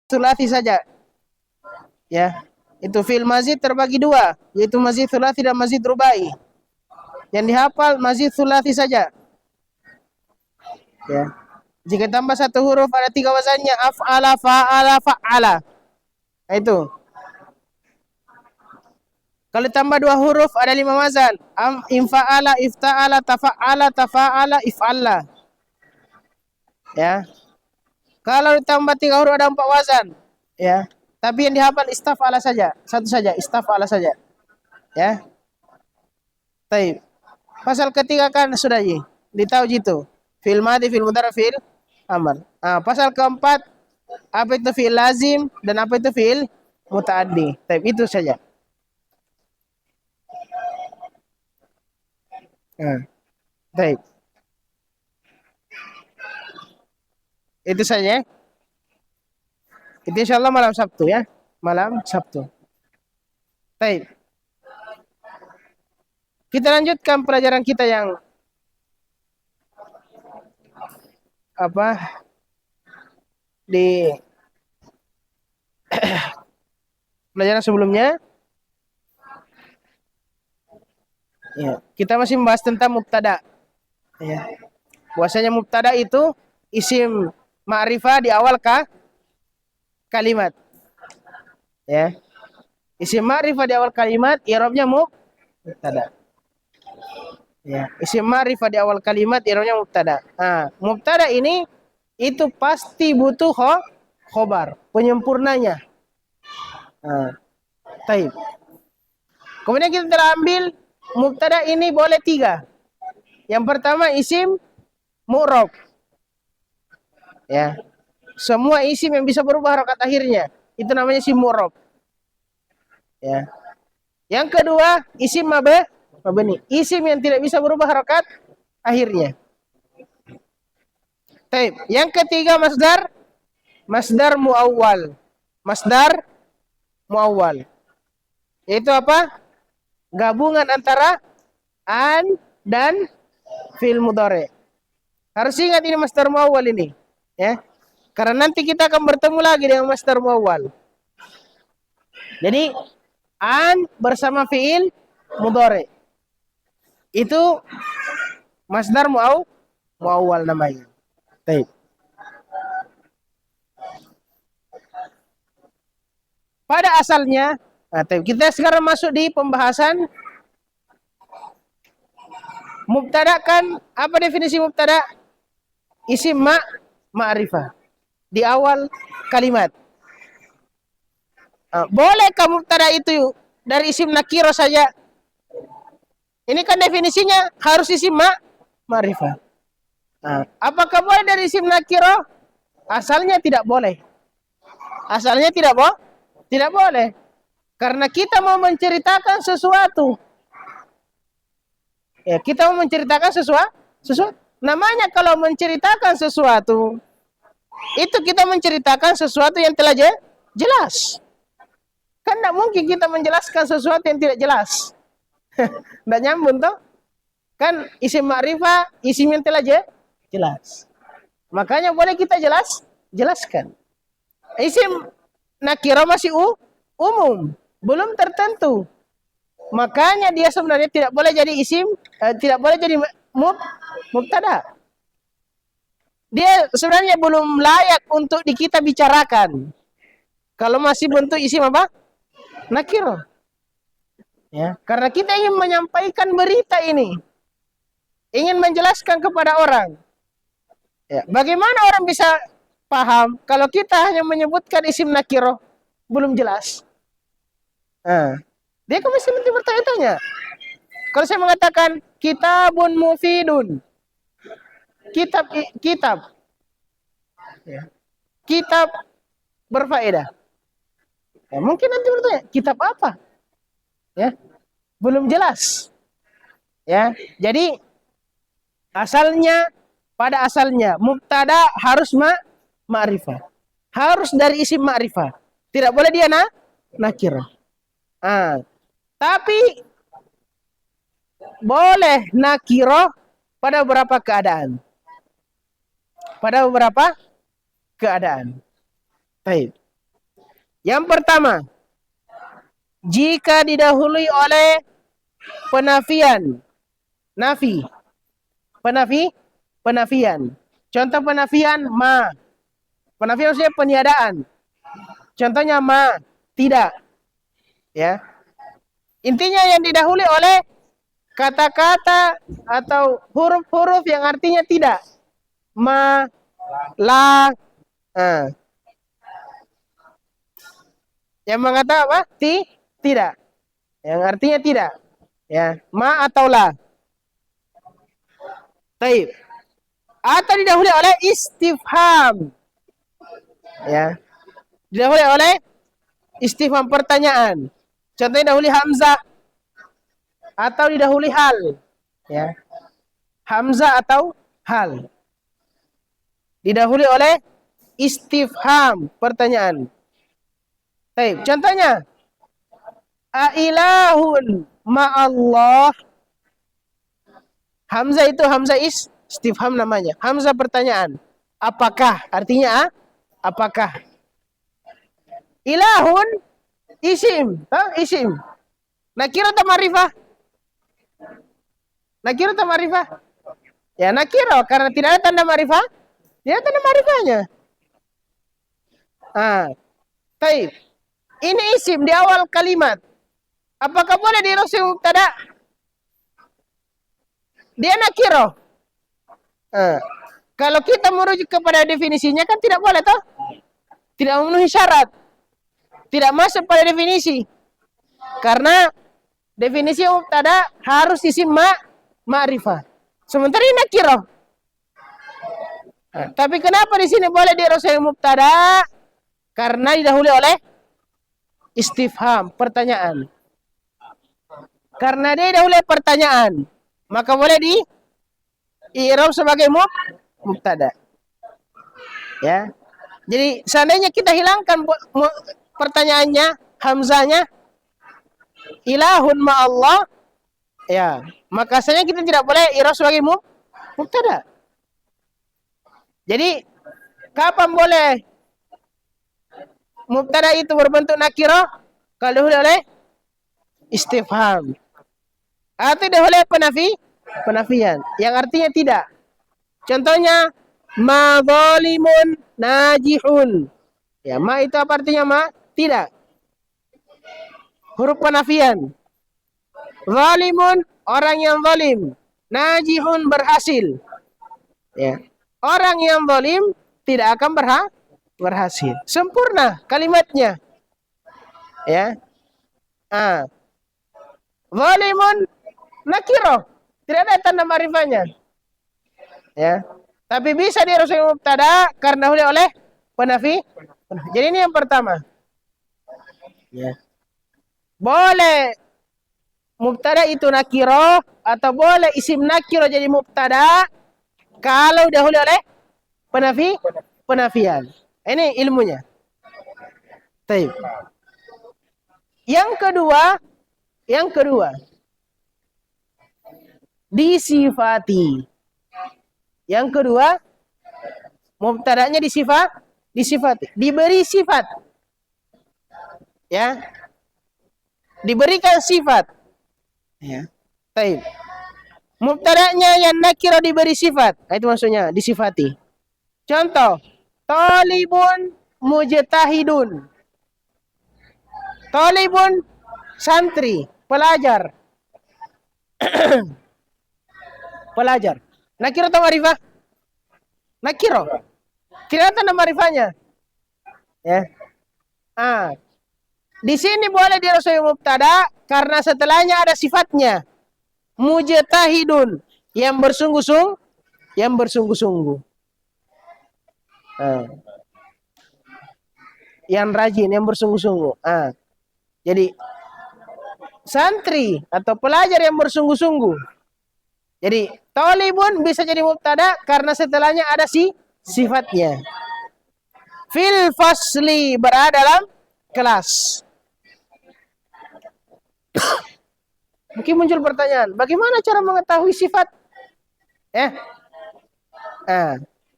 sulasi saja. Ya, itu fi'il mazid terbagi dua, yaitu mazid sulasi dan mazid rubai. Yang dihafal mazid sulasi saja. Ya. Jika tambah satu huruf ada 3 wazannya, af'ala, fa'ala, fa'ala. Nah, itu. Kalau tambah 2 huruf ada 5 wazan. Infa'ala, ifta'ala, tafa'ala, tafa'ala, if'alla. Ya. Kalau ditambah 3 huruf ada 4 wazan. Ya. Tapi yang dihafal istaf'ala saja, satu saja, istaf'ala saja. Ya. Baik. Pasal ketiga kan sudah ditahu gitu. Fi'il madhi, fi'il mudhari, fi'il amr. Pasal keempat apa itu fi'il lazim dan apa itu fi'il muta'addi. Baik, itu saja. Baik. Itu saja. Itu insyaallah malam Sabtu ya. Malam Sabtu. Baik. Kita lanjutkan pelajaran kita yang apa di pelajaran sebelumnya. Ya, kita masih membahas tentang mubtada. Ya. Bahwasanya mubtada itu isim ma'rifah di awal kalimat. Ya. Isim ma'rifah di awal kalimat, i'rabnya mubtada. Ya, isim ma'rifah di awal kalimat, i'rabnya mubtada. Mubtada ini itu pasti butuh khobar, penyempurnanya. Taib. Kemudian kita telah ambil mubtada ini boleh 3. Yang pertama isim mu'rab. Ya. Semua isim yang bisa berubah harokat akhirnya itu namanya isim mu'rab. Ya. Yang kedua isim mabni. Isim yang tidak bisa berubah harokat akhirnya. Taib. Yang ketiga masdar muawwal. Masdar muawwal. Yaitu apa? Gabungan antara an dan fi'il mudhari. Harus ingat ini masdar muawwal ini, ya. Karena nanti kita akan bertemu lagi dengan masdar muawwal. Jadi an bersama fi'il mudhari. Itu masdar muawwal namanya. Baik. Pada asalnya, kita sekarang masuk di pembahasan mubtada. Kan apa definisi mubtada? Isim ma'rifah di awal kalimat. Bolehkah mubtada itu dari isim nakiro saja? Ini kan definisinya harus isim ma'rifah. Apakah boleh dari isim nakiro? Asalnya tidak boleh. Asalnya tidak boleh. Karena kita mau menceritakan sesuatu. Ya, kita mau menceritakan sesuatu. Namanya kalau menceritakan sesuatu, itu kita menceritakan sesuatu yang telah jelas. Kan tidak mungkin kita menjelaskan sesuatu yang tidak jelas. Tidak nyambung toh? Kan isim ma'rifah, isim yang telah jelas. Makanya boleh kita jelaskan. Isim nakira masih umum, belum tertentu. Makanya dia sebenarnya tidak boleh jadi isim, tidak boleh jadi mubtada. Dia sebenarnya belum layak untuk kita bicarakan. Kalau masih bentuk isim apa? Nakira. Ya, karena kita ingin menyampaikan berita ini. Ingin menjelaskan kepada orang. Ya, bagaimana orang bisa paham kalau kita hanya menyebutkan isim nakiro belum jelas? Dia kan masih bertanya-tanya. Kalau saya mengatakan kitabun mufidun, kitab, ya. Kitab berfaedah. Ya, mungkin nanti bertanya kitab apa? Ya, belum jelas. Ya, jadi pada asalnya mubtada harus ma'rifah. Harus dari isim ma'rifah. Tidak boleh dia nakirah. Tapi boleh nakirah pada beberapa keadaan. Baik. Yang pertama, jika didahului oleh penafian, nafi, penafian. Contoh penafian ma. Penafian maksudnya peniadaan. Contohnya ma, tidak. Ya. Intinya yang didahului oleh kata-kata atau huruf-huruf yang artinya tidak. Ma, la, yang mengatakan apa? Tidak. Yang artinya tidak. Ya, ma atau la. Taib. Atau didahului oleh istifham. Ya. Didahului oleh istifham pertanyaan. Contohnya didahului hamzah atau didahului hal. Ya. Hamzah atau hal. Didahului oleh istifham pertanyaan. Taib. Contohnya ailahun ma'allah. Hamzah itu hamzah istifham namanya. Hamzah pertanyaan. Apakah? Artinya apakah? Ilahun isim. Isim. Nakirah atau ma'rifah? Nakirah atau ma'rifah? Ya nakirah. Karena tidak ada tanda ma'rifah. Tidak ada tanda ma'rifahnya. Taib. Ini isim di awal kalimat. Apakah boleh dirosih mubtada? Dia nakirah. Kalau kita merujuk kepada definisinya kan tidak boleh toh? Tidak memenuhi syarat. Tidak masuk pada definisi. Karena definisi mubtada harus isim ma'rifah. Sementara ini nakirah. Tapi kenapa di sini boleh dirosih mubtada? Karena didahului oleh istifham, pertanyaan. Karena dia didahului pertanyaan, maka boleh di i'rab sebagai mubtada. Ya. Jadi seandainya kita hilangkan pertanyaannya, hamzanya, ilahun ma'allah, ya, maka seandainya kita tidak boleh i'rab sebagai mubtada. Jadi kapan boleh mubtada itu berbentuk nakirah? Kalau didahului oleh istifham. Atau didahului penafian yang artinya tidak. Contohnya ma zalimun najihun. Ya, ma itu apa artinya ma? Tidak. Huruf penafian. Zalimun orang yang zalim. Najihun berhasil. Ya. Orang yang zalim tidak akan berhasil. Sempurna kalimatnya. Ya. Zalimun nakirah. Tidak ada tanda ma'rifahnya. Ya. Tapi bisa dirosih mubtada karena oleh penafi. Jadi ini yang pertama. Ya. Boleh mubtada itu nakirah atau boleh isim nakirah jadi mubtada kalau dahulu oleh penafian. Ini ilmunya. Baik. Yang kedua disifati. Yang kedua mubtada'nya disifati, diberi sifat. Ya. Diberikan sifat. Ya. Baik. Mubtada'nya yang nakirah diberi sifat. Itu maksudnya disifati. Contoh, talibun mujtahidun. Talibun santri, pelajar. Pelajar. Nakirah atau ma'rifah? Nakirah. Tidak tanda ma'rifahnya. Ya. Di sini boleh dirosih mubtada karena setelahnya ada sifatnya. Mujtahidun, yang bersungguh-sungguh. Yang rajin, yang bersungguh-sungguh. Jadi santri atau pelajar yang bersungguh-sungguh. Jadi talibun bisa jadi mubtada karena setelahnya ada sifatnya. Fil fasli, berada dalam kelas. Mungkin muncul pertanyaan, bagaimana cara mengetahui sifat?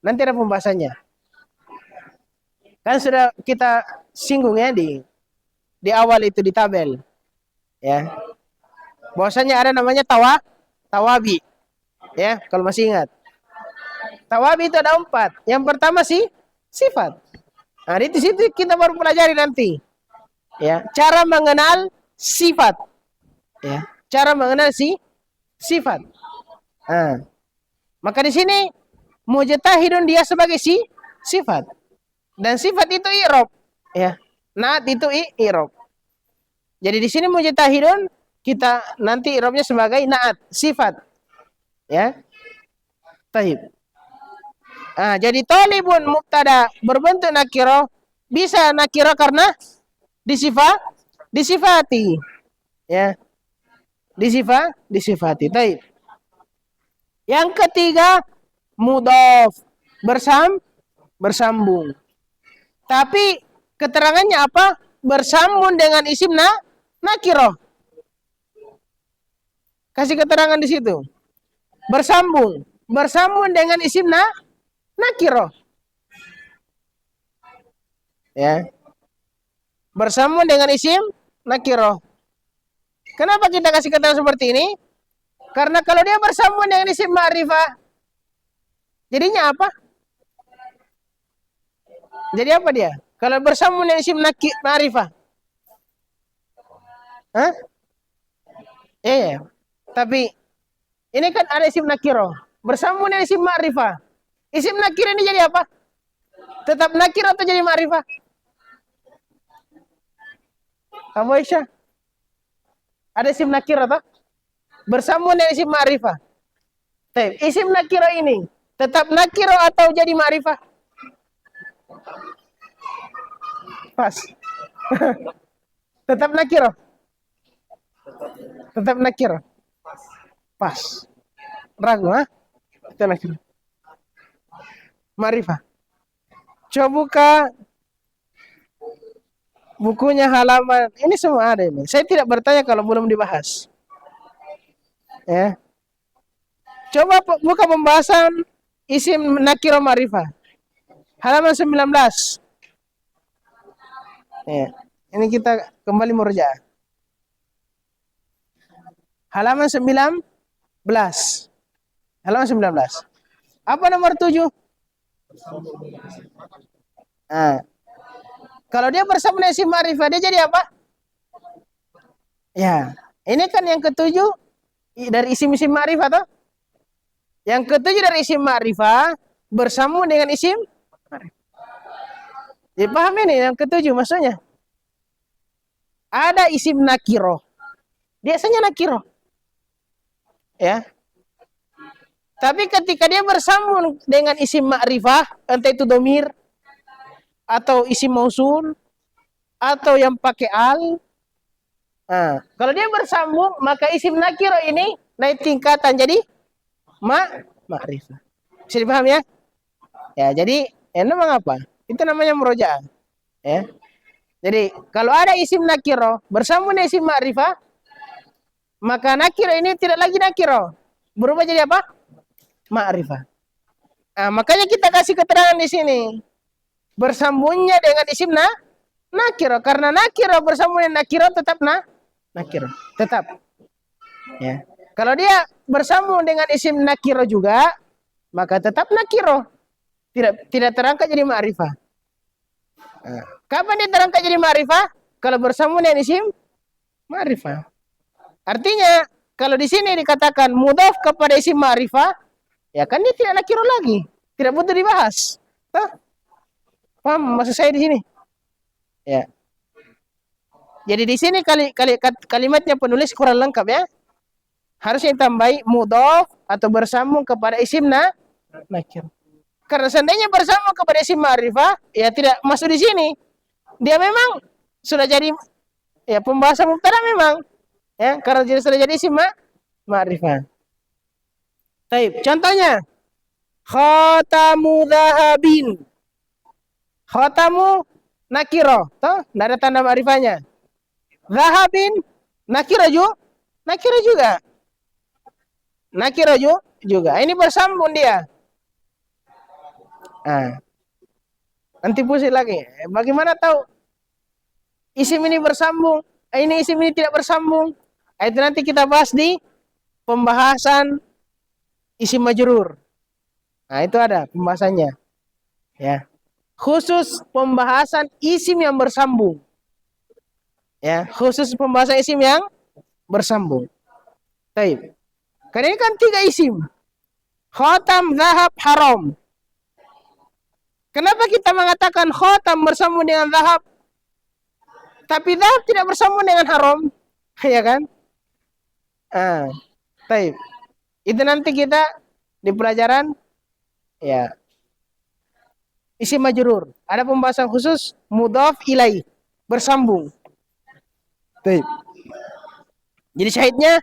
Nanti ada pembahasannya. Kan sudah kita singgung ya di awal itu di tabel. Ya. Bahwasanya ada namanya tawabi. Ya, kalau masih ingat. Tawabi itu ada 4. Yang pertama sih sifat. Nah, di situ kita baru pelajari nanti. Ya, cara mengenal sifat. Ya, cara mengenal sifat. Nah, maka di sini mujtahidun dia sebagai sifat. Dan sifat itu i'rab. Ya. Naat itu i'rab. Jadi di sini mujtahidun kita nanti i'rabnya sebagai naat, sifat. Ya. Taib. Nah, jadi talibun mubtada berbentuk nakiro, bisa nakiro karena disifati. Ya. Disifati. Taib. Yang ketiga mudhaf bersambung. Tapi keterangannya apa? Bersambung dengan isim nakiro. Kasih keterangan di situ. Bersambung dengan isim nakiro. Ya. Bersambung dengan isim nakiro. Kenapa kita kasih keterangan seperti ini? Karena kalau dia bersambung dengan isim ma'rifah, jadinya apa? Jadi apa dia? Kalau bersambung dengan isim ma'rifah. Hah? Iya. Tapi ini kan ada isim nakiro. Bersambung dengan isim ma'rifah. Isim nakiro ini jadi apa? Tetap nakiro atau jadi ma'rifah? Kamu Aisyah? Ada isim nakiro atau? Bersambung dengan isim ma'rifah. Isim nakiro ini tetap nakiro atau jadi ma'rifah? Pas. Tetap nakiro. Tetap nakiro. Pas. Ragu, ha? Tetap nakiro. Ma'rifah. Coba buka bukunya halaman. Ini semua ada ini. Saya tidak bertanya kalau belum dibahas. Ya. Coba buka pembahasan isim nakiro ma'rifah. Halaman 19. Ya. Ini kita kembali murajaah. Halaman 19. Halaman 19. Apa nomor 7? Nah, kalau dia bersama dengan isim ma'rifah, dia jadi apa? Ya, ini kan yang ketujuh dari isim-isim ma'rifah toh? Yang ketujuh dari isim ma'rifah bersambung dengan isim ma'rifah. Jadi paham ini yang ketujuh maksudnya? Ada isim nakiro. Biasanya nakiro. Ya. Tapi ketika dia bersambung dengan isim ma'rifah, entah itu domir, atau isim mausul, atau yang pakai al. Nah, kalau dia bersambung, maka isim nakiro ini naik tingkatan jadi ma'rifah. Bisa dipaham ya? Ya, jadi memang apa? Itu namanya murojaah. Ya. Jadi kalau ada isim nakiro bersambung dengan isim ma'rifah, maka nakiro ini tidak lagi nakiro, berubah jadi apa? Ma'rifah. Nah, makanya kita kasih keterangan di sini. Bersambungnya dengan isim nakiro, karena nakiro bersambung dengan nakiro tetap nakiro, tetap. Ya. Kalau dia bersambung dengan isim nakiro juga, maka tetap nakiro. Tidak terangkat jadi ma'rifah. Nah, kapan dia terangkat jadi ma'rifah? Kalau bersambung dengan isim ma'rifah. Artinya, kalau di sini dikatakan mudhaf kepada isim ma'rifah, ya kan dia tidak nakiro lagi. Tidak butuh dibahas. Paham maksud saya di sini? Ya. Jadi di sini kalimatnya penulis kurang lengkap ya. Harusnya tambahi mudhaf atau bersambung kepada isim nakir. Karena seandainya bersambung kepada isim ma'rifah, ya tidak masuk di sini. Dia memang sudah jadi ya pembahasan mubtada memang. Ya, karena sudah jadi isim ma'rifah. Baik, contohnya khatamu dhahabin. Khatamu nakiro, toh? Tidak ada tanda ma'rifahnya. Dhahabin nakiro juga. Nakiro juga. Ini bersambung dia. Nah. Nanti pusing lagi. Bagaimana tahu isim ini bersambung? Ini isim ini tidak bersambung. Itu nanti kita bahas di pembahasan isim majrur. Nah, itu ada pembahasannya. Ya. Khusus pembahasan isim yang bersambung. Ya, khusus pembahasan isim yang bersambung. Baik. Karena ini kan 3 isim. Khatam, zahab, haram. Kenapa kita mengatakan khatam bersambung dengan zahab, tapi zahab tidak bersambung dengan haram? Ya kan? Baik. Itu nanti kita di pelajaran ya isim majrur. Ada pembahasan khusus mudhaf ilai, bersambung. Baik. Jadi syahidnya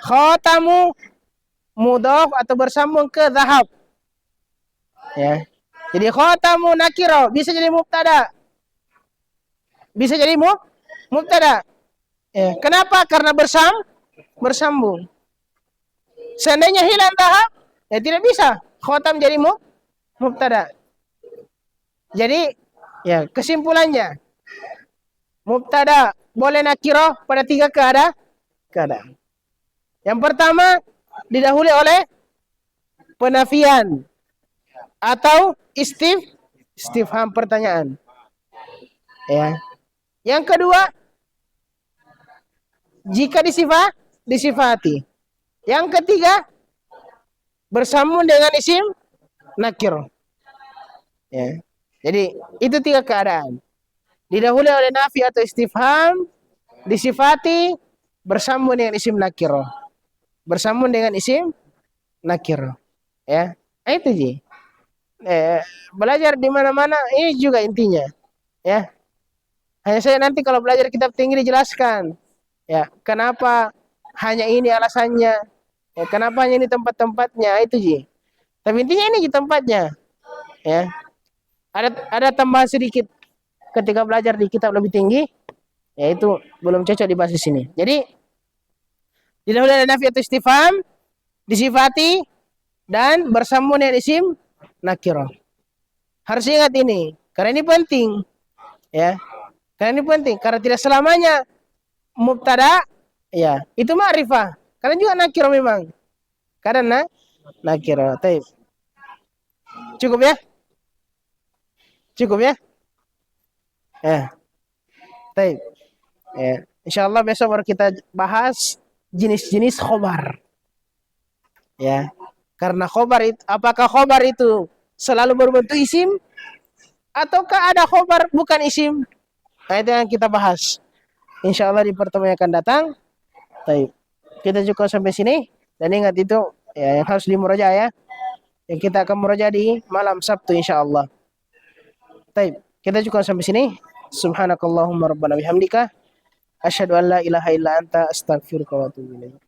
khatamu mudhaf atau bersambung ke zahab. Ya. Jadi khatamu nakiro bisa jadi mubtada. Bisa jadi mubtada. Ya. Kenapa? Karena bersambung. Seandainya hilang zahab, ya tidak bisa. Khatam jadi mubtada. Jadi ya kesimpulannya mubtada boleh nakiro pada 3 keadaan. Yang pertama didahului oleh penafian atau istifham pertanyaan. Ya. Yang kedua jika disifati. Yang ketiga bersambung dengan isim nakiro. Ya. Jadi itu 3 keadaan. Didahului oleh nafi atau istifham, disifati, bersambung dengan isim nakiro. Bersambung dengan isim nakiro. Ya. Nah, itu Ji. Belajar di mana-mana ini juga intinya. Ya. Hanya saya nanti kalau belajar kitab tinggi dijelaskan. Ya, kenapa hanya ini alasannya? Ya, kenapa hanya ini tempat-tempatnya? Itu Ji. Tapi intinya ini tempatnya. Ya. Ada tambahan sedikit ketika belajar di kitab lebih tinggi, yaitu belum cocok dibahas di sini. Jadi didahului oleh nafi atau istifham, disifati dan bersambung dengan isim nakirah. Harus ingat ini, karena ini penting. Ya. Karena ini penting, karena tidak selamanya mubtada ya, itu ma'rifah. Karena juga nakirah memang. Karena nakirah. Taib. Cukup ya? Cukup ya? Taib. Insyaallah besok baru kita bahas jenis-jenis khobar. Ya. Karena khobar itu, apakah khobar itu selalu berbentuk isim ataukah ada khobar bukan isim? Nah, itu yang kita bahas. Insyaallah di pertemuan yang akan datang. Taib. Kita cukup sampai sini dan ingat itu ya yang harus dimuraja ya. Yang kita akan muraja di malam Sabtu insyaallah. Taib. Kita cukup sampai sini. Subhanakallahumma rabbana bihamdika asyhadu an la ilaha illa anta astaghfiruka wa atubu ilaik.